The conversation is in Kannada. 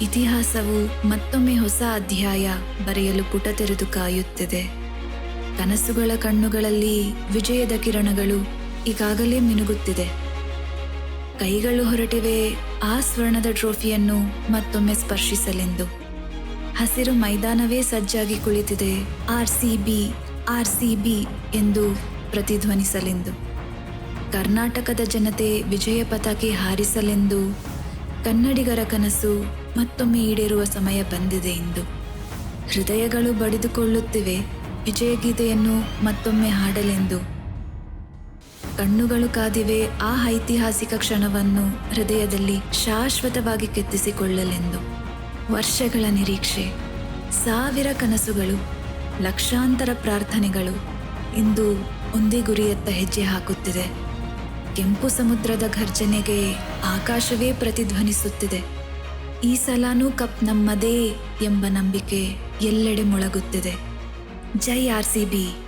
ಇತಿಹಾಸವು ಮತ್ತೊಮ್ಮೆ ಹೊಸ ಅಧ್ಯಾಯ ಬರೆಯಲು ಪುಟ ತೆರೆದು ಕಾಯುತ್ತಿದೆ. ಕನಸುಗಳ ಕಣ್ಣುಗಳಲ್ಲಿ ವಿಜಯದ ಕಿರಣಗಳು ಈಗಾಗಲೇ ಮಿನುಗುತ್ತಿದೆ. ಕೈಗಳು ಹೊರಟಿವೆ ಆ ಸ್ವರ್ಣದ ಟ್ರೋಫಿಯನ್ನು ಮತ್ತೊಮ್ಮೆ ಸ್ಪರ್ಶಿಸಲೆಂದು. ಹಸಿರು ಮೈದಾನವೇ ಸಜ್ಜಾಗಿ ಕುಳಿತಿದೆ RCB RCB ಎಂದು ಪ್ರತಿಧ್ವನಿಸಲೆಂದು. ಕರ್ನಾಟಕದ ಜನತೆ ವಿಜಯ ಪತಾಕೆ ಹಾರಿಸಲೆಂದು. ಕನ್ನಡಿಗರ ಕನಸು ಮತ್ತೊಮ್ಮೆ ಈಡೇರುವ ಸಮಯ ಬಂದಿದೆ ಎಂದು. ಹೃದಯಗಳು ಬಡಿದುಕೊಳ್ಳುತ್ತಿವೆ ವಿಜಯ ಗೀತೆಯನ್ನು ಮತ್ತೊಮ್ಮೆ ಹಾಡಲೆಂದು. ಕಣ್ಣುಗಳು ಕಾದಿವೆ ಆ ಐತಿಹಾಸಿಕ ಕ್ಷಣವನ್ನು ಹೃದಯದಲ್ಲಿ ಶಾಶ್ವತವಾಗಿ ಕೆತ್ತಿಸಿಕೊಳ್ಳಲೆಂದು. ವರ್ಷಗಳ ನಿರೀಕ್ಷೆ, ಸಾವಿರ ಕನಸುಗಳು, ಲಕ್ಷಾಂತರ ಪ್ರಾರ್ಥನೆಗಳು ಇಂದು ಒಂದೇ ಗುರಿಯತ್ತ ಹೆಜ್ಜೆ ಹಾಕುತ್ತಿದೆ. ಕೆಂಪು ಸಮುದ್ರದ ಘರ್ಜನೆಗೆ ಆಕಾಶವೇ ಪ್ರತಿಧ್ವನಿಸುತ್ತಿದೆ. ಈ ಸಲಾನೂ ಕಪ್ ನಮ್ಮದೇ ಎಂಬ ನಂಬಿಕೆ ಎಲ್ಲೆಡೆ ಮೊಳಗುತ್ತಿದೆ. ಜೈ RCB.